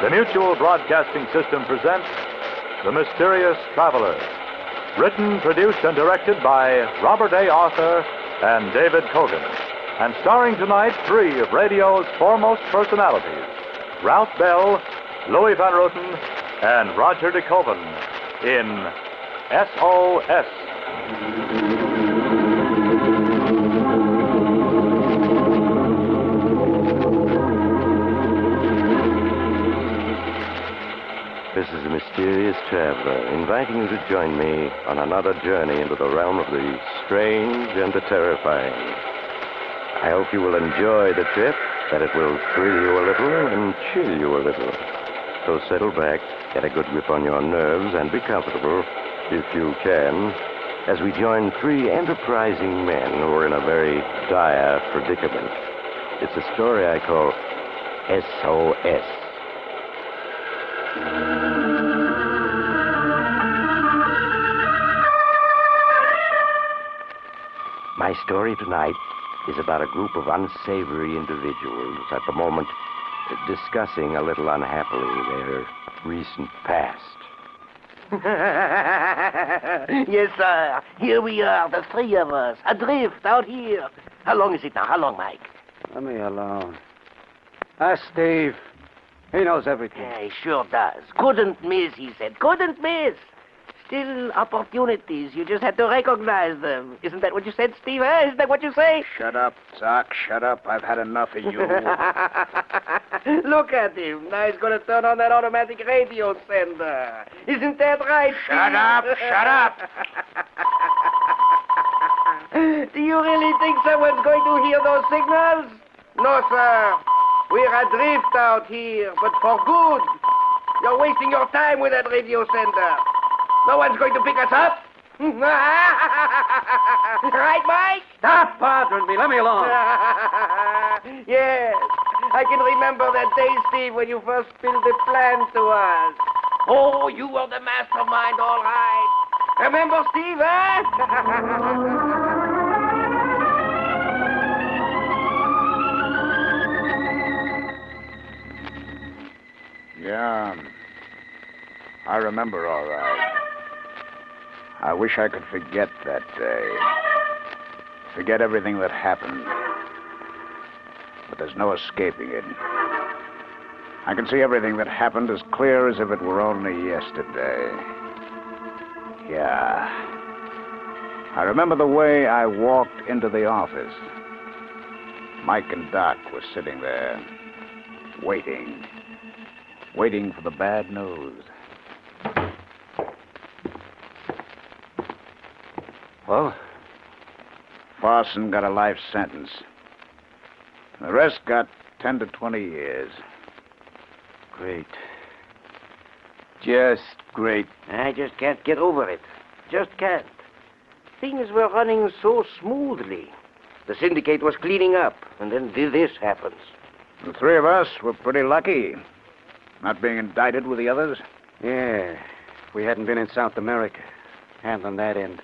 The Mutual Broadcasting System presents The Mysterious Traveler. Written, produced, and directed by Robert A. Arthur and David Cogan. And starring tonight three of radio's foremost personalities, Ralph Bell, Louis Van Rooten, and Roger de Koven in S.O.S. This is the Mysterious Traveler, inviting you to join me on another journey into the realm of the strange and the terrifying. I hope you will enjoy the trip, that it will thrill you a little and chill you a little. So settle back, get a good grip on your nerves, and be comfortable, if you can, as we join three enterprising men who are in a very dire predicament. It's a story I call S.O.S. My story tonight is about a group of unsavory individuals at the moment discussing a little unhappily their recent past. Yes, sir. Here we are, the three of us, adrift out here. How long is it now? How long, Mike? Let me alone. Ask Steve. He knows everything. Yeah, he sure does. Couldn't miss, he said. Couldn't miss. Still opportunities. You just had to recognize them. Isn't that what you said, Steve? Huh? Isn't that what you say? Shut up, Doc. Shut up. I've had enough of you. Look at him. Now he's going to turn on that automatic radio sender. Isn't that right, Shut up. Shut up. Do you really think someone's going to hear those signals? No, sir. We're adrift out here, but for good. You're wasting your time with that radio sender. No one's going to pick us up. Right, Mike? Stop bothering me. Let me alone. Yes. I can remember that day, Steve, when you first spilled the plan to us. Oh, you were the mastermind, all right. Remember, Steve, huh? Yeah, I remember all right. I wish I could forget that day. Forget everything that happened. But there's no escaping it. I can see everything that happened as clear as if it were only yesterday. Yeah. I remember the way I walked into the office. Mike and Doc were sitting there, waiting for the bad news. Well? Farson got a life sentence. The rest got 10 to 20 years. Great. Just great. I just can't get over it. Just can't. Things were running so smoothly. The syndicate was cleaning up, and then this happens. The three of us were pretty lucky. Not being indicted with the others? Yeah. If we hadn't been in South America, handling that end,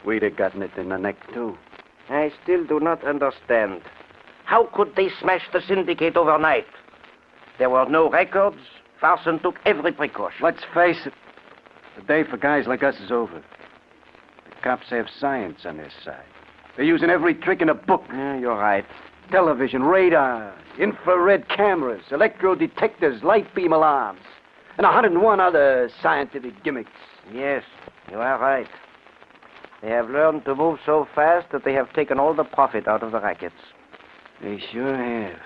we'd have gotten it in the neck, too. I still do not understand. How could they smash the syndicate overnight? There were no records. Farson took every precaution. Let's face it. The day for guys like us is over. The cops have science on their side. They're using every trick in the book. Yeah, you're right. Television, radar, infrared cameras, electro-detectors, light beam alarms, and 101 other scientific gimmicks. Yes, you are right. They have learned to move so fast that they have taken all the profit out of the rackets. They sure have.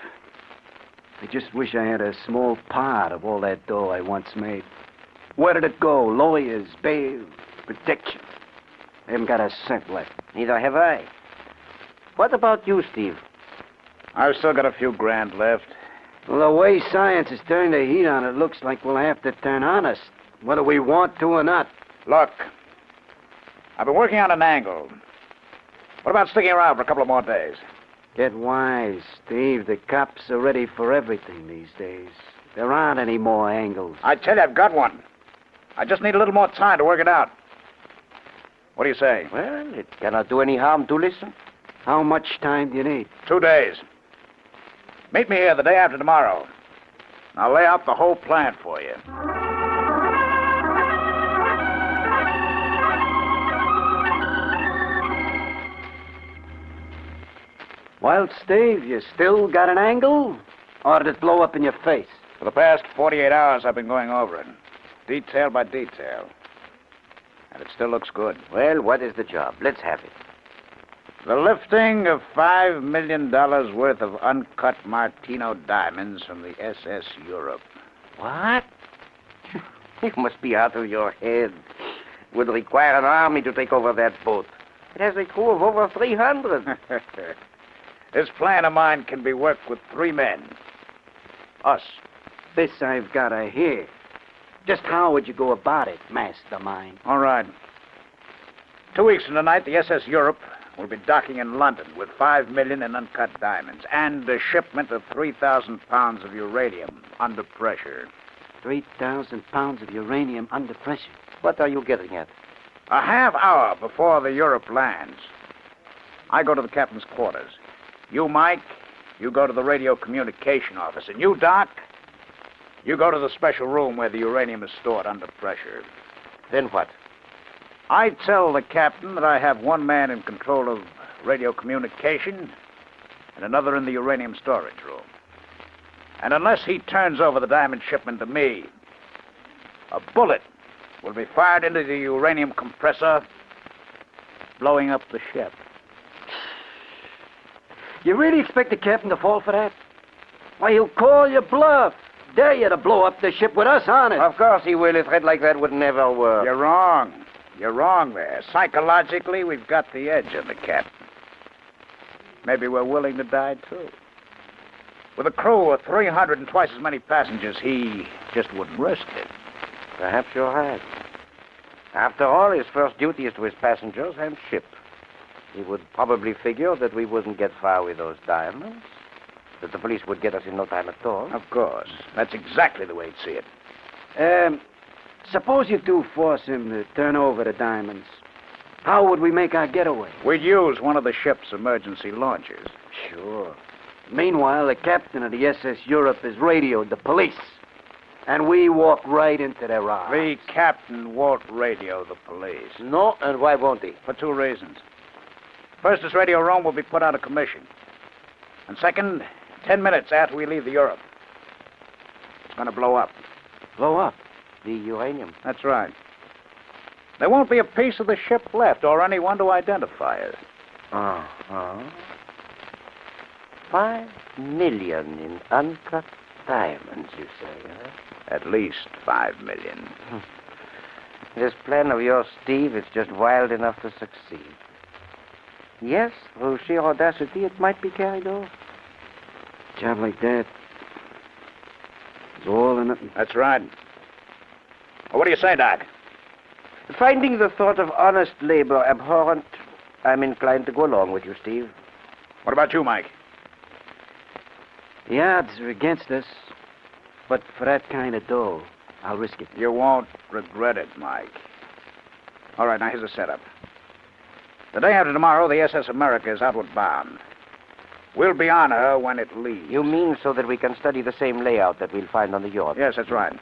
I just wish I had a small part of all that dough I once made. Where did it go? Lawyers, bail, protection. I haven't got a cent left. Neither have I. What about you, Steve? I've still got a few grand left. Well, the way science has turned the heat on, it looks like we'll have to turn honest, whether we want to or not. Look, I've been working on an angle. What about sticking around for a couple of more days? Get wise, Steve. The cops are ready for everything these days. There aren't any more angles. I tell you, I've got one. I just need a little more time to work it out. What do you say? Well, it cannot do any harm to listen. How much time do you need? 2 days. Meet me here the day after tomorrow. I'll lay out the whole plan for you. Well, Steve, you still got an angle? Or did it blow up in your face? For the past 48 hours, I've been going over it, detail by detail. And it still looks good. Well, what is the job? Let's have it. The lifting of $5 million worth of uncut Martino diamonds from the S.S. Europe. What? You must be out of your head. Would require an army to take over that boat. It has a crew of over 300. This plan of mine can be worked with 3 men. Us. This I've got to hear. Just how would you go about it, mastermind? All right. 2 weeks from tonight, the S.S. Europe will be docking in London with $5 million in uncut diamonds and a shipment of 3,000 pounds of uranium under pressure. 3,000 pounds of uranium under pressure. What are you getting at? A half hour before the Europe lands, I go to the captain's quarters. You, Mike, you go to the radio communication office. And you, Doc, you go to the special room where the uranium is stored under pressure. Then what? I tell the captain that I have 1 man in control of radio communication and another in the uranium storage room. And unless he turns over the diamond shipment to me, a bullet will be fired into the uranium compressor, blowing up the ship. You really expect the captain to fall for that? Why, he'll call your bluff. Dare you to blow up the ship with us on it. Of course he will. A threat like that would never work. You're wrong. You're wrong there. Psychologically, we've got the edge on the captain. Maybe we're willing to die, too. With a crew of 300 and twice as many passengers, he just wouldn't risk it. Perhaps you're right. After all, his first duty is to his passengers and ship. He would probably figure that we wouldn't get far with those diamonds, that the police would get us in no time at all. Of course. That's exactly the way he'd see it. Suppose you do force him to turn over the diamonds. How would we make our getaway? We'd use one of the ship's emergency launchers. Sure. Meanwhile, the captain of the SS Europe has radioed the police. And we walk right into their arms. The captain won't radio the police. No, and why won't he? For 2 reasons. First, this radio room will be put out of commission. And second, 10 minutes after we leave the Europe, it's going to blow up. Blow up? The uranium. That's right. There won't be a piece of the ship left or anyone to identify it. Uh-huh. 5 million in uncut diamonds, you say, huh? At least 5 million. This plan of yours, Steve, is just wild enough to succeed. Yes, through sheer audacity, it might be carried off. A job like that is all or nothing. That's right. Well, what do you say, Doc? Finding the thought of honest labor abhorrent, I'm inclined to go along with you, Steve. What about you, Mike? The odds are against us, but for that kind of dough, I'll risk it. You won't regret it, Mike. All right, now here's the setup. The day after tomorrow, the SS America is outward bound. We'll be on her when it leaves. You mean so that we can study the same layout that we'll find on the Europe? Yes, that's right.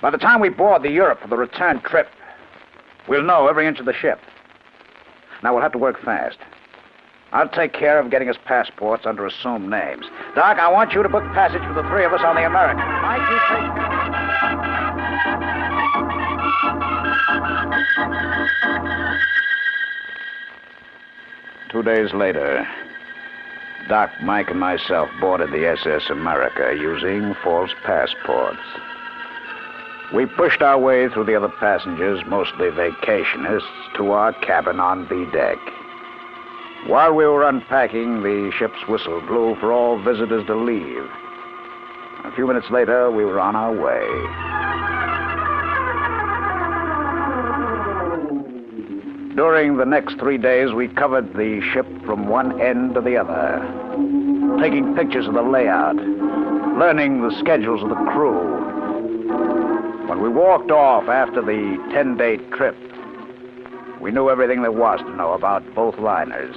By the time we board the Europe for the return trip, we'll know every inch of the ship. Now, we'll have to work fast. I'll take care of getting us passports under assumed names. Doc, I want you to book passage for the 3 of us on the American. Mike, you take... 2 days later, Doc, Mike, and myself boarded the SS America using false passports. We pushed our way through the other passengers, mostly vacationists, to our cabin on B deck. While we were unpacking, the ship's whistle blew for all visitors to leave. A few minutes later, we were on our way. During the next 3 days, we covered the ship from one end to the other, taking pictures of the layout, learning the schedules of the crew. When we walked off after the 10-day trip, we knew everything there was to know about both liners.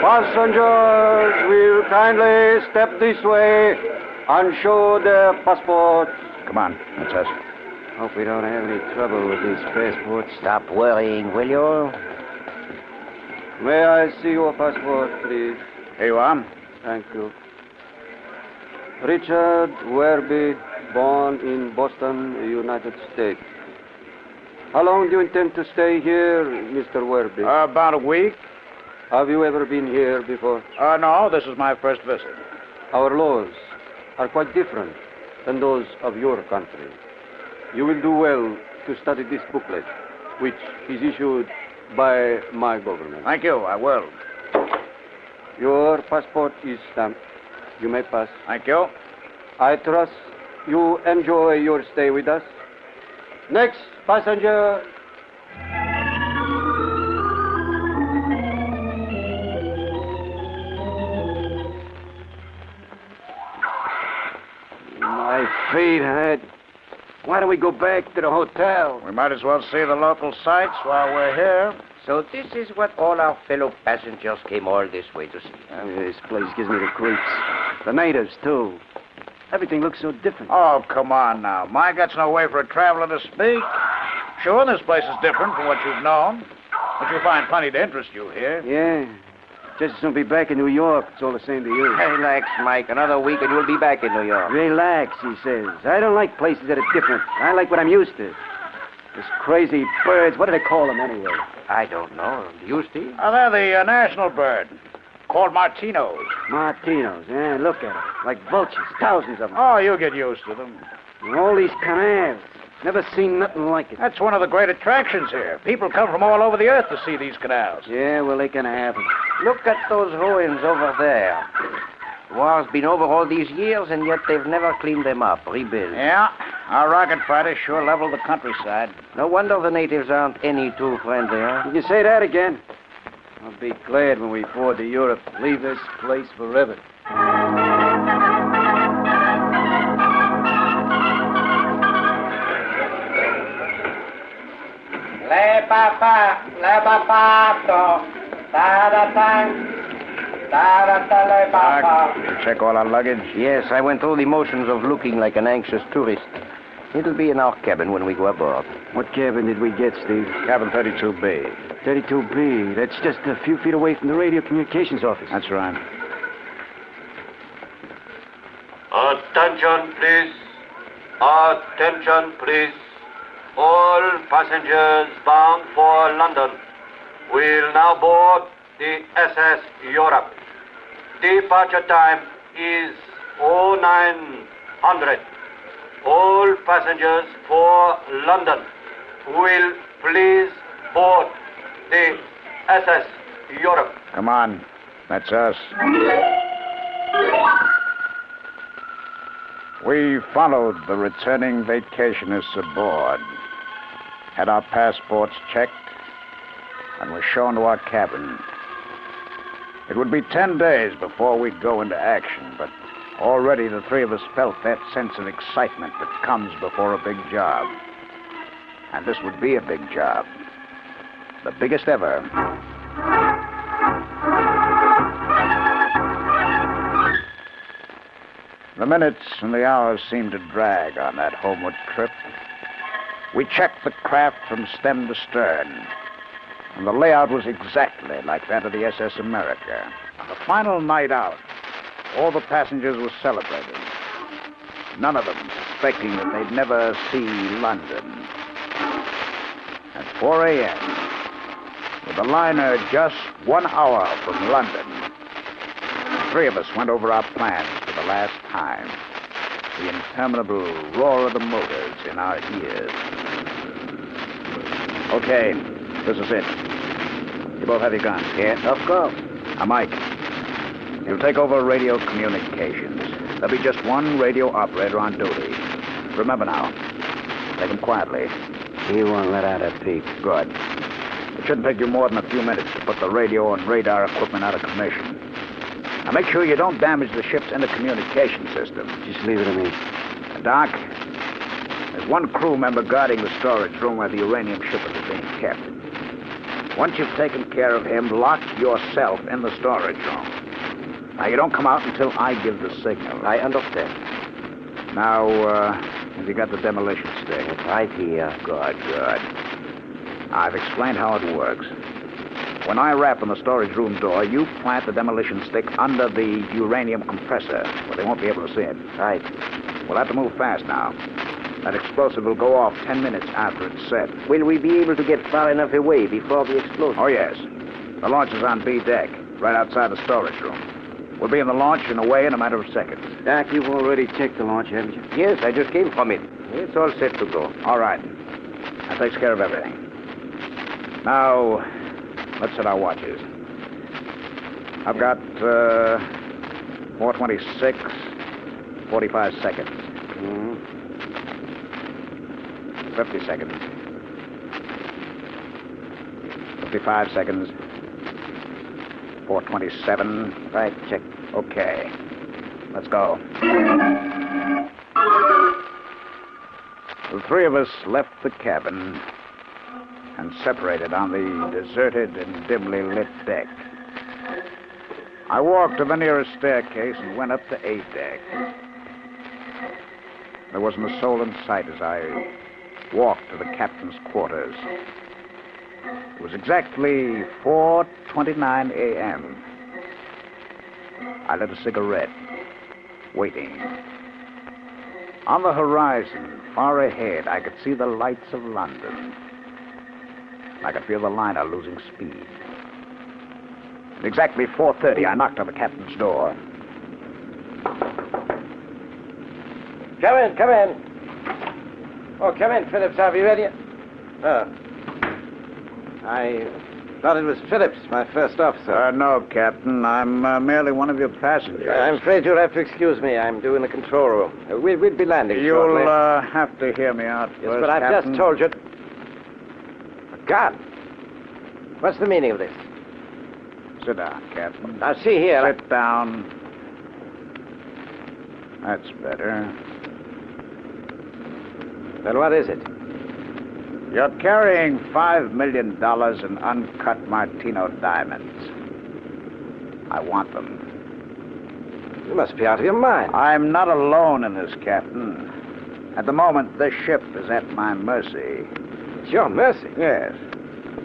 Passengers will kindly step this way and show their passports. Come on, that's us. Hope we don't have any trouble with these passports. Stop worrying, will you? May I see your passport, please? Here you are. Thank you. Richard Werby, born in Boston, United States. How long do you intend to stay here, Mr. Werby? About a week. Have you ever been here before? No, this is my first visit. Our laws are quite different than those of your country. You will do well to study this booklet, which is issued by my government. Thank you, I will. Your passport is stamped. You may pass. Thank you. I trust you enjoy your stay with us. Next passenger. My feet hurt. Why don't we go back to the hotel? We might as well see the local sights while we're here. So this is what all our fellow passengers came all this way to see. This place gives me the creeps. The natives, too. Everything looks so different. Oh, come on now. Mike, that's no way for a traveler to speak. Sure, this place is different from what you've known. But you'll find plenty to interest you here. Yeah. Just as soon be back in New York. It's all the same to you. Relax, Mike. Another week and you'll be back in New York. Relax, he says. I don't like places that are different. I like what I'm used to. These crazy birds. What do they call them anyway? I don't know. Used to? They're the national bird, called martinos. Martinos. Yeah, look at them. Like vultures. Thousands of them. Oh, you'll get used to them. And all these canals. Never seen nothing like it. That's one of the great attractions here. People come from all over the earth to see these canals. Yeah, well, they can have them. Look at those ruins over there. The war's been over all these years, and yet they've never cleaned them up, rebuilt. Yeah, our rocket fighters sure leveled the countryside. No wonder the natives aren't any too friendly, huh? Did you say that again? I'll be glad when we board to Europe. Leave this place forever. Le papa, le papato, da-da-tang, da-da-da le papa. You check all our luggage? Yes, I went through the motions of looking like an anxious tourist. It'll be in our cabin when we go aboard. What cabin did we get, Steve? Cabin 32B. 32B. That's just a few feet away from the radio communications office. That's right. Attention, please. Attention, please. All passengers bound for London will now board the S.S. Europe. Departure time is 0900. All passengers for London will please board the S.S. Europe. Come on. That's us. We followed the returning vacationists aboard, had our passports checked, and were shown to our cabin. It would be 10 days before we'd go into action, but already the three of us felt that sense of excitement that comes before a big job. And this would be a big job. The biggest ever. The minutes and the hours seemed to drag on that homeward trip. We checked the craft from stem to stern, and the layout was exactly like that of the SS America. On the final night out, all the passengers were celebrating, none of them suspecting that they'd never see London. At 4 a.m., with the liner just 1 hour from London, the three of us went over our plans for the last time. The interminable roar of the motors in our ears. Okay, this is it. You both have your guns? Yeah, of course. Now, Mike, you'll take over radio communications. There'll be just one radio operator on duty. Remember now, take him quietly. He won't let out a peep. Good. It shouldn't take you more than a few minutes to put the radio and radar equipment out of commission. Now, make sure you don't damage the ship's intercommunication system. Just leave it to me. Doc, There's one crew member guarding the storage room where the uranium shipment is being kept. Once you've taken care of him, lock yourself in the storage room. Now, you don't come out until I give the signal. I understand. Now, have you got the demolition stick? It's right here. Good. I've explained how it works. When I rap on the storage room door, you plant the demolition stick under the uranium compressor, where they won't be able to see it. Right. We'll have to move fast now. That explosive will go off 10 minutes after it's set. Will we be able to get far enough away before the explosion? Oh, yes. The launch is on B deck, right outside the storage room. We'll be in the launch and away in a matter of seconds. Doc, you've already checked the launch, haven't you? Yes, I just came from it. It's all set to go. All right. That takes care of everything. Now, let's set our watches. I've got 4:26, 45 seconds. 50 seconds. 55 seconds. 4:27. Right, check. Okay. Let's go. The three of us left the cabin and separated on the deserted and dimly lit deck. I walked to the nearest staircase and went up to A deck. There wasn't a soul in sight as I walked to the captain's quarters. It was exactly 4:29 a.m. I lit a cigarette, waiting. On the horizon, far ahead, I could see the lights of London. I could feel the liner losing speed. At exactly 4:30, I knocked on the captain's door. Come in. Oh, come in, Phillips. Are we ready? Oh. I thought it was Phillips, my first officer. No, Captain. I'm merely one of your passengers. I'm afraid you'll have to excuse me. I'm due in the control room. We'll be landing shortly. You'll have to hear me out first, Yes, but I've Captain. just told you. God. What's the meaning of this? Sit down, Captain. Now, see here. Sit down. That's better. Well, what is it? You're carrying $5 million in uncut Martino diamonds. I want them. You must be out of your mind. I'm not alone in this, Captain. At the moment, this ship is at my mercy. It's your mercy. Yes.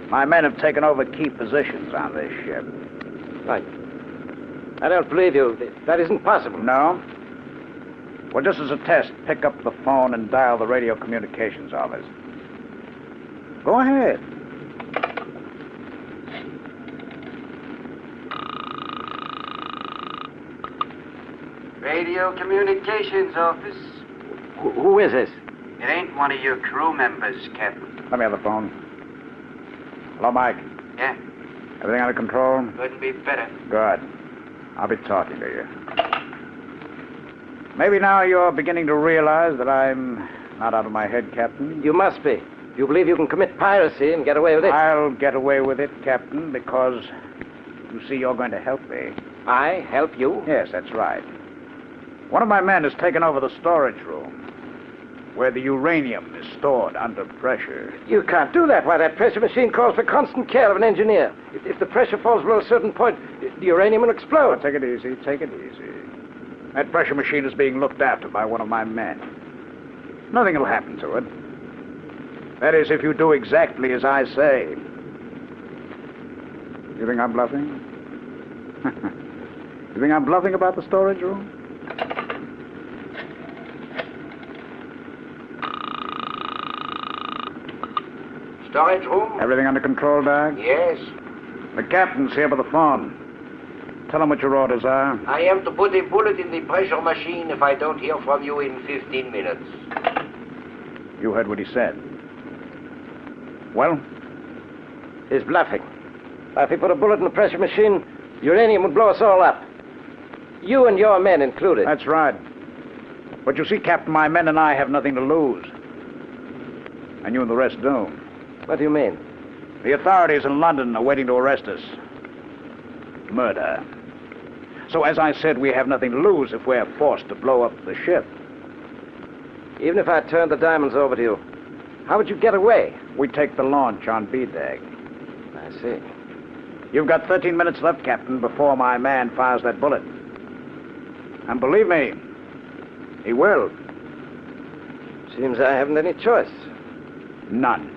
My men have taken over key positions on this ship. I don't believe you. That isn't possible. No? Well, just as a test, pick up the phone and dial the radio communications office. Go ahead. Radio Communications Office. Who is this? It ain't one of your crew members, Captain. Let me have the phone. Hello, Mike. Yeah, Everything under control? couldn't be better. Good. I'll be talking to you. Maybe now you're beginning to realize that I'm not out of my head, Captain. You must be. You believe you can commit piracy and get away with it? I'll get away with it, Captain, because you see you're going to help me. I help you? Yes, that's right. One of my men has taken over the storage room where the uranium is stored under pressure. You can't do that. Why, that pressure machine calls for constant care of an engineer. If the pressure falls below a certain point, the uranium will explode. Oh, take it easy, take it easy. That pressure machine is being looked after by one of my men. Nothing will happen to it. That is, if you do exactly as I say. You think I'm bluffing? You think I'm bluffing about the storage room? Storage room? Everything under control, Doc? Yes. The captain's here by the phone. Tell him what your orders are. I am to put a bullet in the pressure machine if I don't hear from you in 15 minutes. You heard what he said. Well? He's bluffing. If he put a bullet in the pressure machine, uranium would blow us all up. You and your men included. That's right. But you see, Captain, my men and I have nothing to lose. And you and the rest do. What do you mean? The authorities in London are waiting to arrest us. Murder. So, as I said, we have nothing to lose if we're forced to blow up the ship. Even if I turned the diamonds over to you, how would you get away? We take the launch on B-deck. I see. You've got 13 minutes left, Captain, before my man fires that bullet. And believe me, he will. Seems I haven't any choice. None.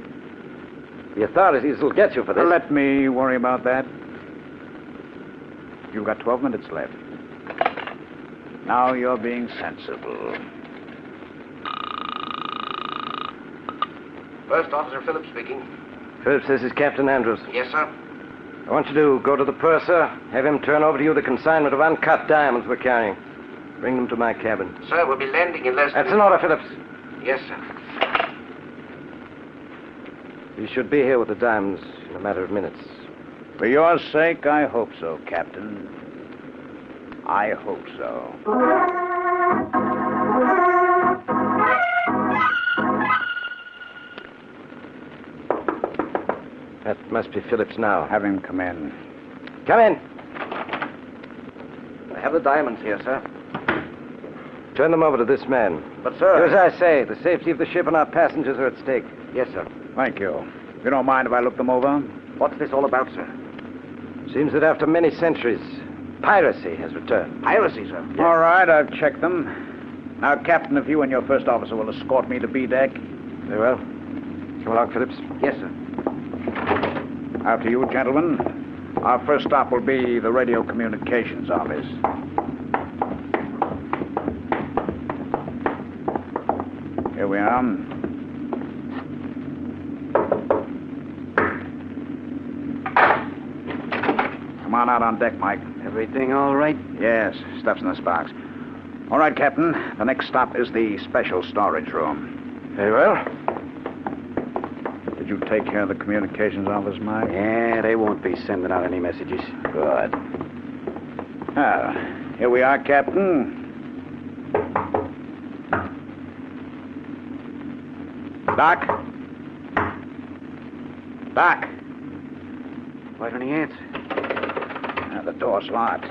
The authorities will get you for this. Let me worry about that. You've got 12 minutes left. Now you're being sensible. First Officer Phillips speaking. Phillips, this is Captain Andrews. Yes, sir. I want you to go to the purser, have him turn over to you the consignment of uncut diamonds we're carrying. Bring them to my cabin. Sir, we'll be landing in less than... That's an order, Phillips. Yes, sir. You should be here with the diamonds in a matter of minutes. For your sake, I hope so, Captain. I hope so. That must be Phillips now. Have him come in. Come in. I have the diamonds here, sir. Turn them over to this man. But, sir... Do as I say. The safety of the ship and our passengers are at stake. Yes, sir. Thank you. You don't mind if I look them over? What's this all about, sir? Seems that after many centuries, piracy has returned. Piracy, sir. Yes. All right, I've checked them. Now, Captain, if you and your first officer will escort me to B-deck. Very well. Come along, Phillips. Yes, sir. After you, gentlemen. Our first stop will be the radio communications office. Here we are. Come on out on deck, Mike. Everything all right? Yes, stuff's in this box. All right, Captain. The next stop is the special storage room. Very well. Did you take care of the communications office, Mike? Yeah, they won't be sending out any messages. Good. Well, here we are, Captain. Doc? Doc? Why don't he answer? The door's locked.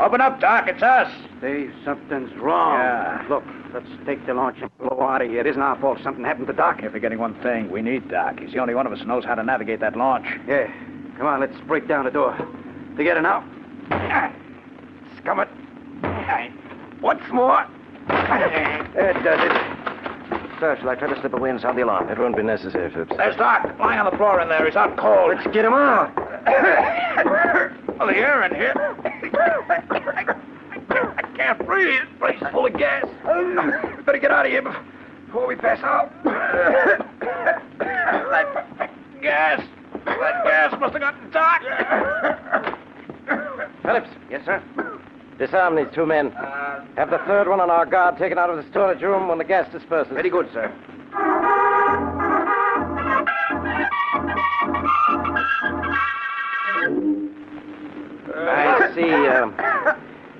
Open up, Doc. It's us. Dave, something's wrong. Yeah. Look, let's take the launch and blow out of here. It isn't our fault something happened to Doc. You're forgetting one thing. We need Doc. He's the only one of us who knows how to navigate that launch. Yeah. Come on, let's break down the door. Together now. Scum it. Once more. There does it. Sir, shall I try to slip away and sound the alarm? It won't be necessary, Phillips. There's Doc, lying on the floor in there. He's out cold. Let's get him out. Well, the air in here. I can't breathe. The place is full of gas. We better get out of here before we pass out. That gas must have gotten Doc. Phillips. Yes, sir. Disarm these two men. Have the third one on our guard taken out of the storage room when the gas disperses. Very good, sir.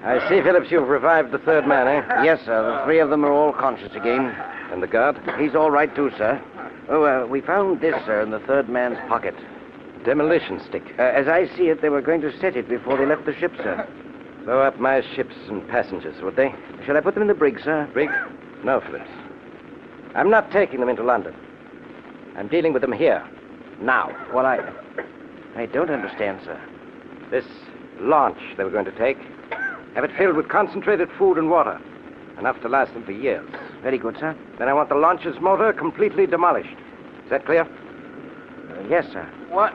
I see, Phillips, you've revived the third man, eh? Yes, sir. The three of them are all conscious again. And the guard? He's all right, too, sir. Oh, we found this, sir, in the third man's pocket. Demolition stick. As I see it, they were going to set it before they left the ship, sir. Blow up my ships and passengers, would they? Shall I put them in the brig, sir? Brig? No, Phillips. I'm not taking them into London. I'm dealing with them here. Now. Well, I don't understand, sir. This launch they were going to take, have it filled with concentrated food and water. Enough to last them for years. Very good, sir. Then I want the launch's motor completely demolished. Is that clear? Yes, sir. What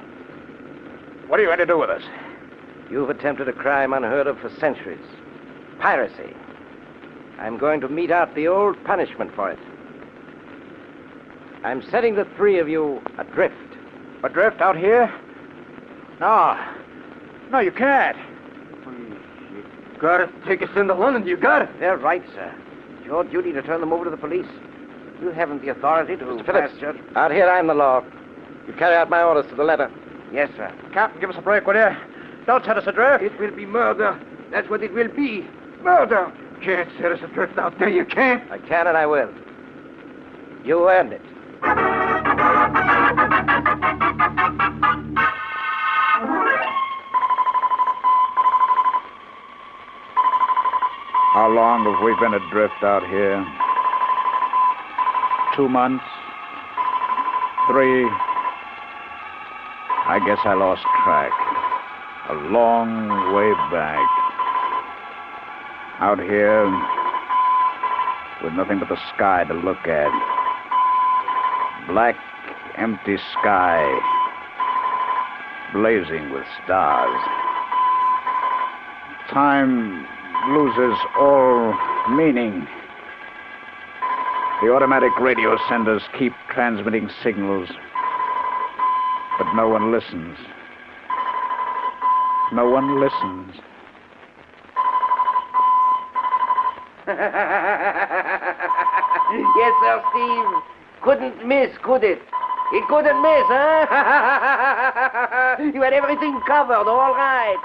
are you going to do with us? You've attempted a crime unheard of for centuries. Piracy. I'm going to mete out the old punishment for it. I'm setting the three of you adrift. Adrift out here? No, you can't. You gotta take us into London. You got it. They're right, sir. It's your duty to turn them over to the police. You haven't the authority to Mr. pass Phillips, judgment. out here I'm the law. You carry out my orders to the letter. Yes, sir. Captain, give us a break, will you? Don't set us adrift. It will be murder. That's what it will be. Murder. Can't set us adrift out there. You can't. I can and I will. You earned it. How long have we been adrift out here? 2 months, 3. I guess I lost track. A long way back. Out here, with nothing but the sky to look at. Black, empty sky, blazing with stars. Time loses all meaning. The automatic radio senders keep transmitting signals, but no one listens. No one listens. Yes, sir, Steve. Couldn't miss, could it? It couldn't miss, huh? You had everything covered, all right.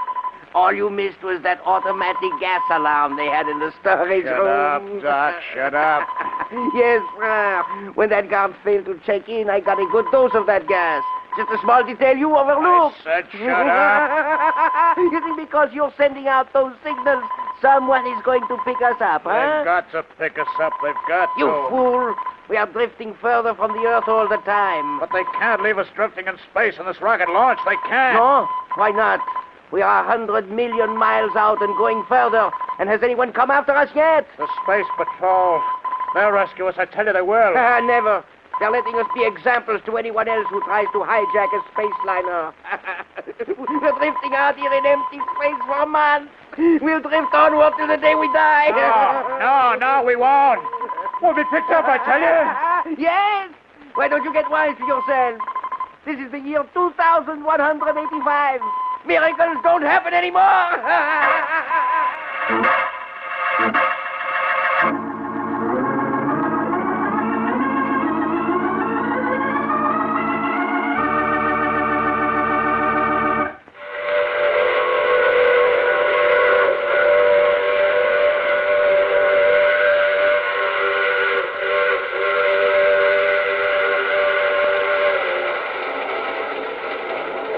All you missed was that automatic gas alarm they had in the storage room. Shut up, Doc, shut up. Yes, sir. When that guard failed to check in, I got a good dose of that gas. Just a small detail you overlooked. I said shut up. You think because you're sending out those signals, someone is going to pick us up, huh? They've got to pick us up. They've got You to. fool. We are drifting further from the Earth all the time. But they can't leave us drifting in space in this rocket launch. They can't. No? Why not? We are 100 million miles out and going further. And has anyone come after us yet? The Space Patrol. They'll rescue us. I tell you they will. Never. They're letting us be examples to anyone else who tries to hijack a space liner. We're drifting out here in empty space for months. We'll drift onward till the day we die. No, we won't. We'll be picked up, I tell you. Yes. Why don't you get wise to yourself? This is the year 2185. Miracles don't happen anymore.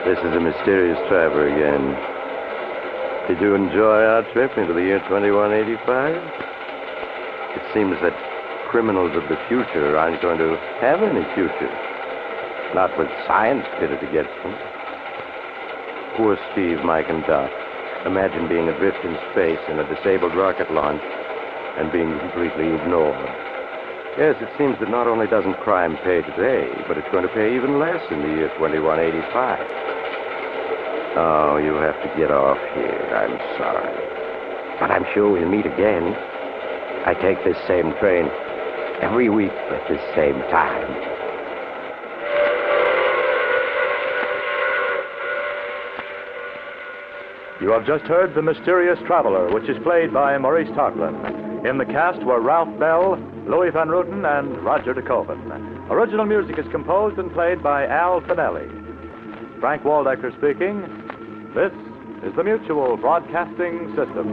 This is the mysterious traveler again. Did you enjoy our trip into the year 2185? It seems that criminals of the future aren't going to have any future. Not with science pitted against them. Poor Steve, Mike, and Doc. Imagine being adrift in space in a disabled rocket launch and being completely ignored. Yes, it seems that not only doesn't crime pay today, but it's going to pay even less in the year 2185. Oh, you have to get off here. I'm sorry. But I'm sure we'll meet again. I take this same train every week at this same time. You have just heard The Mysterious Traveler, which is played by Maurice Tarplin. In the cast were Ralph Bell, Louis Van Ruten, and Roger DeKoven. Original music is composed and played by Al Finelli. Frank Waldecker speaking. This is the Mutual Broadcasting System.